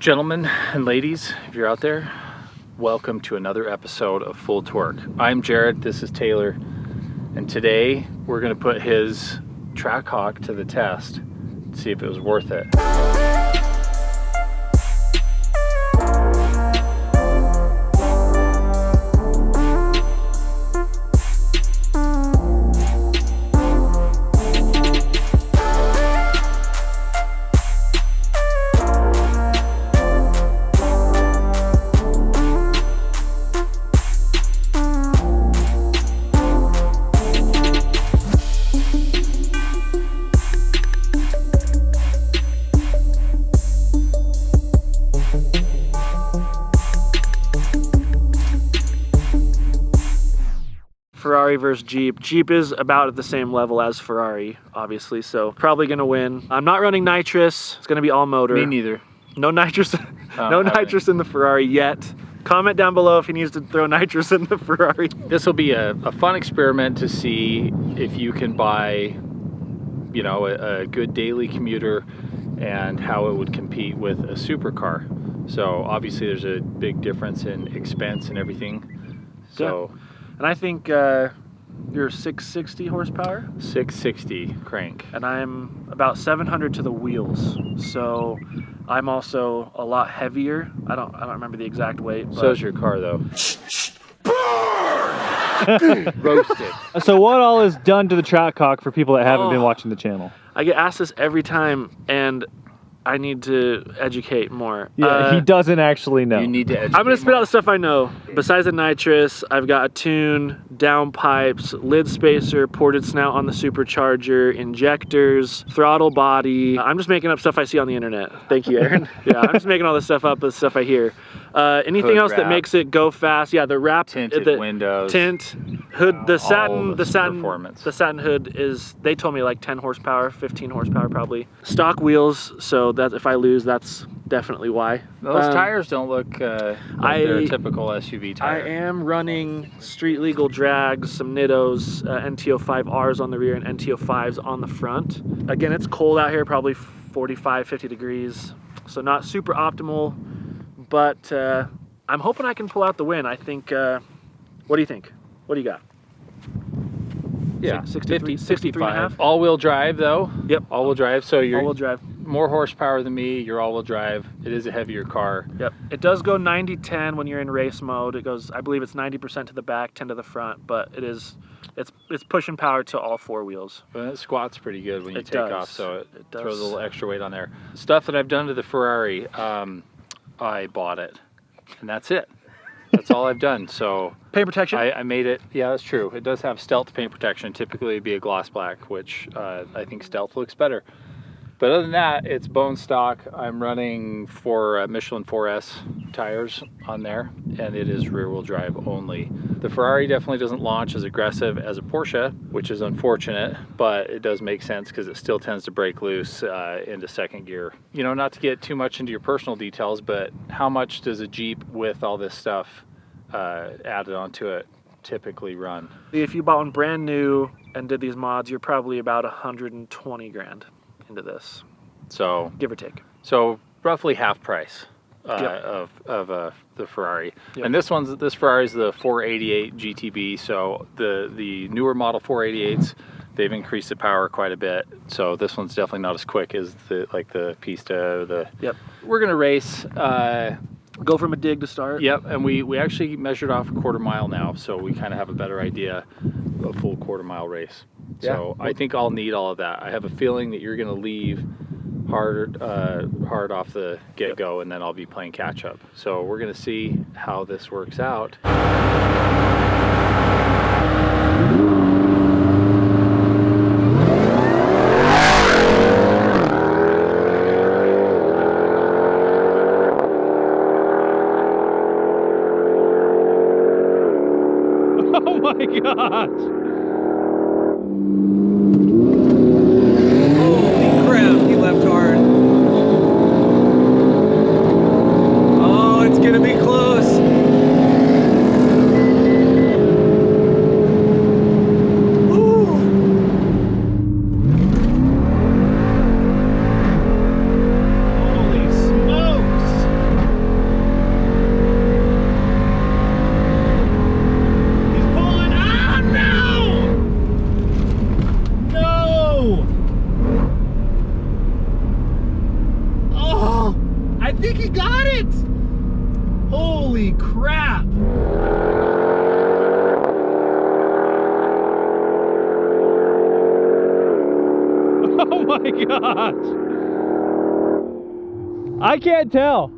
Gentlemen and ladies, if you're out there, welcome to another episode of Full Torque. I'm Jared, this is Taylor, and today we're going to put his Trackhawk to the test to see if it was worth it. Ferrari versus Jeep. Jeep is about at the same level as Ferrari, obviously, so probably gonna win. I'm not running nitrous. It's gonna be all motor. Me neither. No nitrous, no nitrous in the Ferrari yet. Comment down below if he needs to throw nitrous in the Ferrari. This will be a fun experiment to see if you can buy, you know, a good daily commuter and how it would compete with a supercar. So obviously there's a big difference in expense and everything. So. Yeah. And I think you're 660 horsepower? 660 crank. And I'm about 700 to the wheels. So I'm also a lot heavier. I don't remember the exact weight. But... So is your car though. Burn! Roasted. So what all is done to the Trackhawk for people that haven't been watching the channel? I get asked this every time, and I need to educate more. Yeah, he doesn't actually know. You need to educate. I'm gonna spit out the stuff I know. Besides the nitrous, I've got a tune, downpipes, lid spacer, ported snout on the supercharger, injectors, throttle body. I'm just making up stuff I see on the internet. Thank you, Aaron. Yeah, I'm just making all this stuff up, the stuff I hear. Anything Hood else wrap. that makes it go fast? Yeah, the wrap, Tinted the windows, tint, hood, the satin performance. The satin hood is, they told me like 10 horsepower, 15 horsepower probably. Stock wheels, so that if I lose, that's definitely why. Those tires don't look like they're a typical SUV tire. I am running street legal drags, some Nittos, NTO5Rs on the rear and NTO5s on the front. Again, it's cold out here, probably 45, 50 degrees, so not super optimal. But I'm hoping I can pull out the win. I think, what do you think? What do you got? Yeah, 63, 63 and a half. half? All-wheel drive though. Yep. All-wheel drive, so you're All-wheel drive. more horsepower than me, you're all-wheel drive. It is a heavier car. Yep. It does go 90-10 when you're in race mode. It goes, I believe it's 90% to the back, 10 to the front, but it's pushing power to all four wheels. But it squats pretty good when you take off, so it does. throws a little extra weight on there. Stuff that I've done to the Ferrari, I bought it, and that's it. That's all I've done. So Paint protection? I made it. Yeah, that's true. It does have stealth paint protection. Typically it'd be a gloss black, which I think stealth looks better. But other than that, it's bone stock. I'm running for Michelin 4S tires on there, and it is rear-wheel drive only. The Ferrari definitely doesn't launch as aggressive as a Porsche, which is unfortunate, but it does make sense because it still tends to break loose into second gear. You know, not to get too much into your personal details, but how much does a Jeep with all this stuff added onto it typically run? If you bought one brand new and did these mods, you're probably about 120 grand into this. So give or take. So roughly half price Yep. of the Ferrari. Yep. And this Ferrari is the 488 GTB. So the newer model 488s, they've increased the power quite a bit. So this one's definitely not as quick as the Pista. Yep. We're gonna race. Go from a dig to start. Yep, and we actually measured off a quarter mile now, so we kind of have a better idea of a full quarter mile race. Yeah. So I think I'll need all of that. I have a feeling that you're going to leave hard off the get-go, and then I'll be playing catch-up. So we're going to see how this works out. Oh my gosh! Holy crap, he left hard. Oh, it's gonna be close. Holy smokes! my gosh. I can't tell.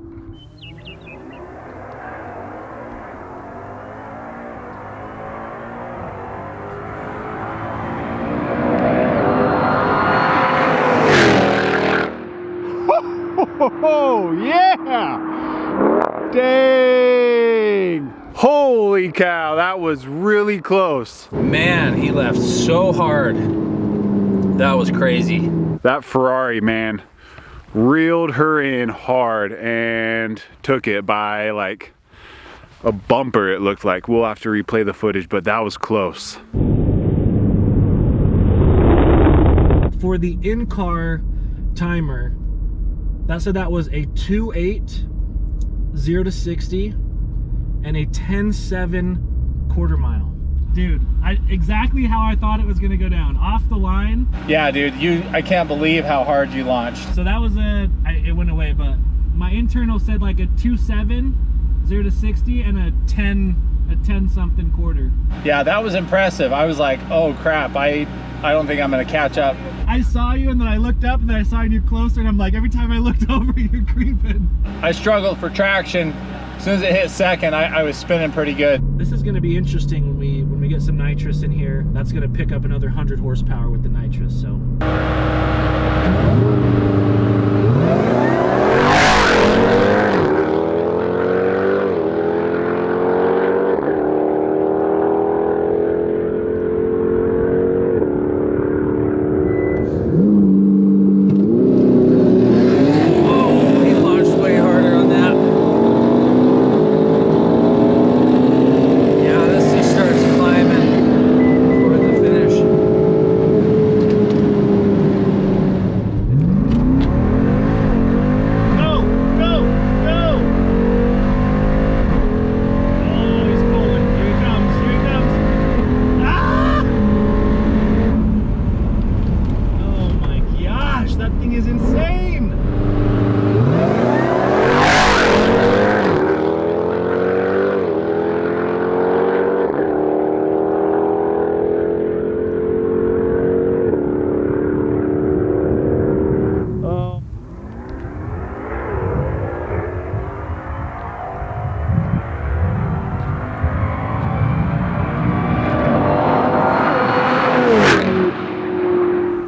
Oh, yeah! Dang! Holy cow, that was really close. Man, he left so hard. That was crazy. That Ferrari, man, reeled her in hard and took it by like a bumper, it looked like. We'll have to replay the footage, but that was close. For the in-car timer, that said that was a 2.8 0 to 60 and a 10.7 quarter mile. Dude, exactly how I thought it was gonna go down. Off the line. Yeah, dude, I can't believe how hard you launched. So that was it went away, but my internal said like a 2.7 0 to 60 and a 10 something quarter. Yeah, that was impressive. I was like, oh crap, I don't think I'm gonna catch up. I saw you and then I looked up and then I saw you closer and I'm like, every time I looked over, you're creeping. I struggled for traction. As soon as it hit second, I was spinning pretty good. This is gonna be interesting when we get some nitrous in here. That's gonna pick up another 100 horsepower with the nitrous, so.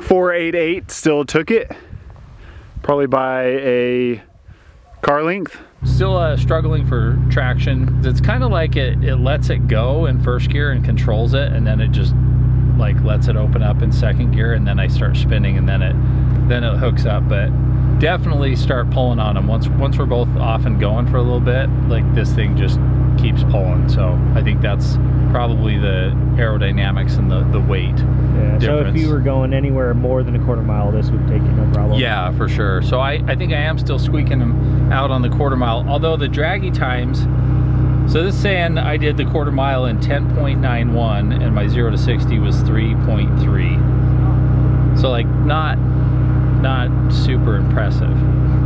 488 still took it, probably by a car length. Still struggling for traction. It's kind of like it lets it go in first gear and controls it, and then it just like lets it open up in second gear, and then I start spinning, and then it hooks up. But definitely start pulling on them once we're both off and going for a little bit. Like this thing just keeps pulling. So I think that's probably the aerodynamics and the weight. Yeah, so if difference. you were going anywhere more than a quarter mile, this would take you no problem. Yeah, for sure. So I think I am still squeaking them out on the quarter mile, although the draggy times, so this is saying I did the quarter mile in 10.91 and my 0 to 60 was 3.3. So like not super impressive.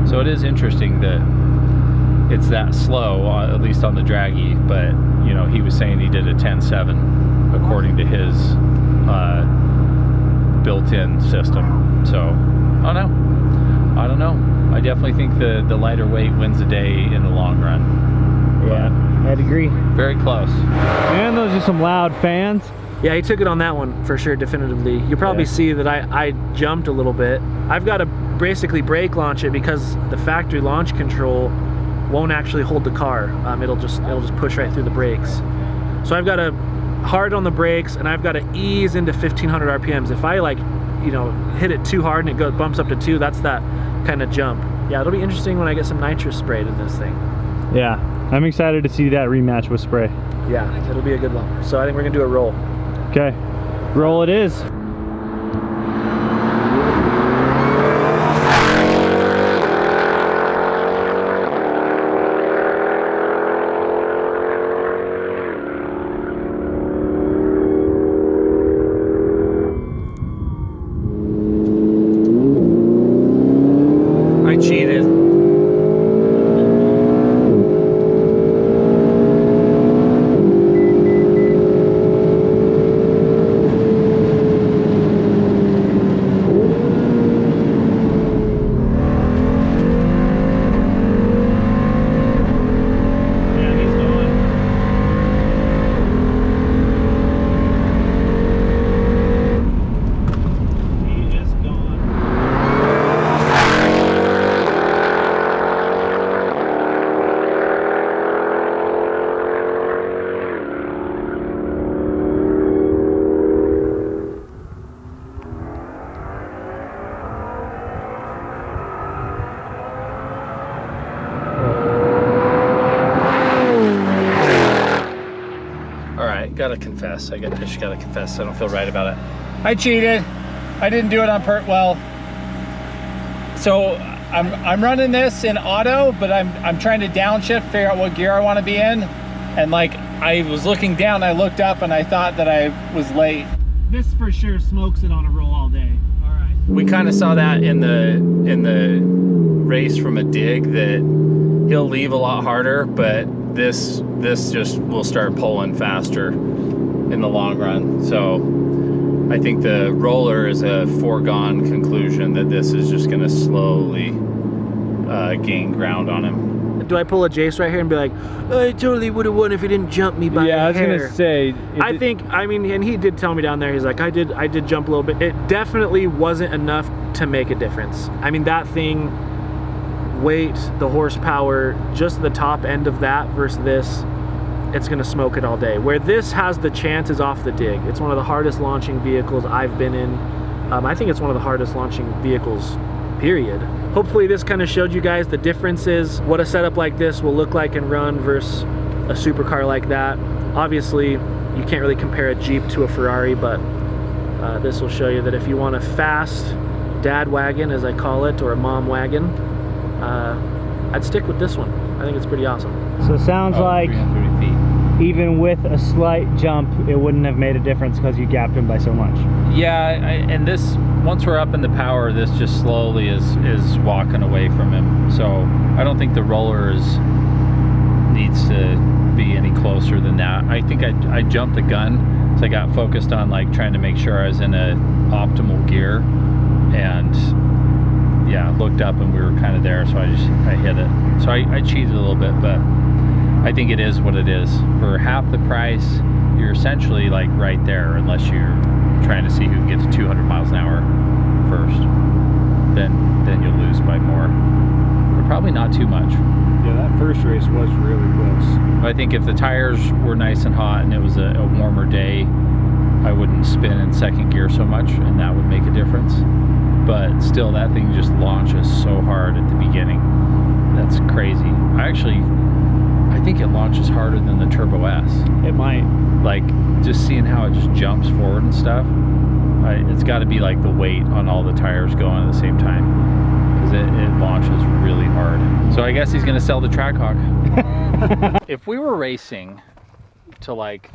So it is interesting that it's that slow, at least on the draggy, but you know, he was saying he did a 10.7 according to his built-in system. So I don't know. I definitely think the lighter weight wins the day in the long run. Yeah, I'd agree. Very close. And those are some loud fans. Yeah, he took it on that one for sure, definitively. You probably see that I jumped a little bit. I've got to basically brake launch it because the factory launch control won't actually hold the car. It'll just push right through the brakes. So I've got to hard on the brakes and I've got to ease into 1500 RPMs. If I hit it too hard and it bumps up to 2, that's that kind of jump. Yeah, it'll be interesting when I get some nitrous sprayed in this thing. Yeah, I'm excited to see that rematch with spray. Yeah, it'll be a good one. So I think we're gonna do a roll. Okay, roll it is. I cheated. right, gotta confess. I just gotta confess. I don't feel right about it. I cheated. I didn't do it on well. So I'm running this in auto, but I'm trying to downshift, figure out what gear I want to be in, and like I was looking down, I looked up, and I thought that I was late. This for sure smokes it on a roll all day. All right. We kind of saw that in the race from a dig, that he'll leave a lot harder, but this just will start pulling faster in the long run. So I think the roller is a foregone conclusion that this is just going to slowly gain ground on him. Do I pull a Jace right here and be like, I totally would have won if he didn't jump me by Yeah, I a was hair. gonna say. I mean, and he did tell me down there, he's like, I did jump a little bit. It definitely wasn't enough to make a difference. I mean, that thing, weight, the horsepower, just the top end of that versus this, it's gonna smoke it all day. Where this has the chance is off the dig. It's one of the hardest launching vehicles I've been in. I think it's one of the hardest launching vehicles, period. Hopefully this kind of showed you guys the differences, what a setup like this will look like and run versus a supercar like that. Obviously, you can't really compare a Jeep to a Ferrari, but this will show you that if you want a fast dad wagon, as I call it, or a mom wagon, I'd stick with this one. I think it's pretty awesome. So it sounds like 330 feet. even with a slight jump, it wouldn't have made a difference because you gapped him by so much. Yeah, and this, once we're up in the power, this just slowly is walking away from him. So I don't think the roller needs to be any closer than that. I think I jumped the gun, so I got focused on like trying to make sure I was in a optimal gear, and yeah, looked up and we were kind of there, so I hit it. So I cheated a little bit, but I think it is what it is. For half the price, you're essentially like right there, unless you're trying to see who can get to 200 miles an hour first. Then you'll lose by more, but probably not too much. Yeah, that first race was really close. I think if the tires were nice and hot and it was a warmer day, I wouldn't spin in second gear so much, and that would make a difference. But still, that thing just launches so hard at the beginning. That's crazy. I think it launches harder than the Turbo S. It might. Like, just seeing how it just jumps forward and stuff, it's got to be like the weight on all the tires going at the same time, because it launches really hard. So I guess he's going to sell the Trackhawk. If we were racing to like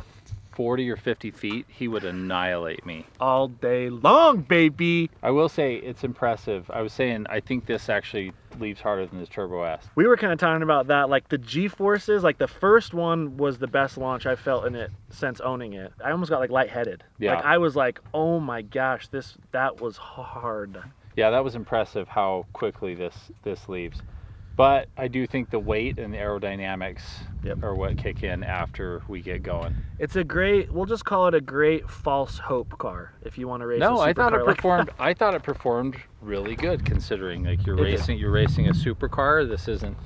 40 or 50 feet, he would annihilate me All day long, baby. I will say it's impressive. I was saying I think this actually leaves harder than this Turbo S. We were kind of talking about that, like the G-forces, like the first one was the best launch I felt in it since owning it. I almost got like lightheaded. Yeah. Like I was like, oh my gosh, that was hard. Yeah, that was impressive how quickly this leaves. But I do think the weight and the aerodynamics are what kick in after we get going. It's a great, we'll just call it a great false hope car if you want to race a No, I thought it supercar performed. like I thought it performed really good, considering like you're It did. racing a supercar. This isn't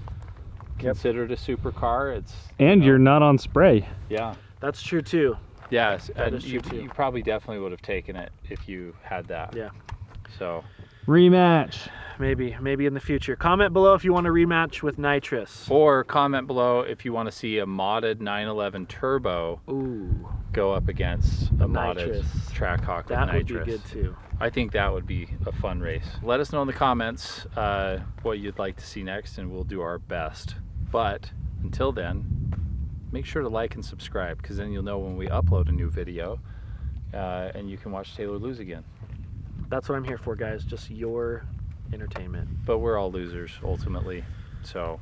considered a supercar. It's And you're not on spray. yeah. That's true too. Yes, That and is true, you too. probably definitely would have taken it if you had that. Yeah. So Rematch. Maybe in the future. Comment below if you want a rematch with nitrous. or comment below if you want to see a modded 911 Turbo Ooh, go up against a modded Nitrous. Trackhawk with that would nitrous. be good too. I think that would be a fun race. Let us know in the comments what you'd like to see next, and we'll do our best. But until then, make sure to like and subscribe, because then you'll know when we upload a new video, and you can watch Taylor lose again. That's what I'm here for, guys. Just your entertainment. But we're all losers ultimately, so.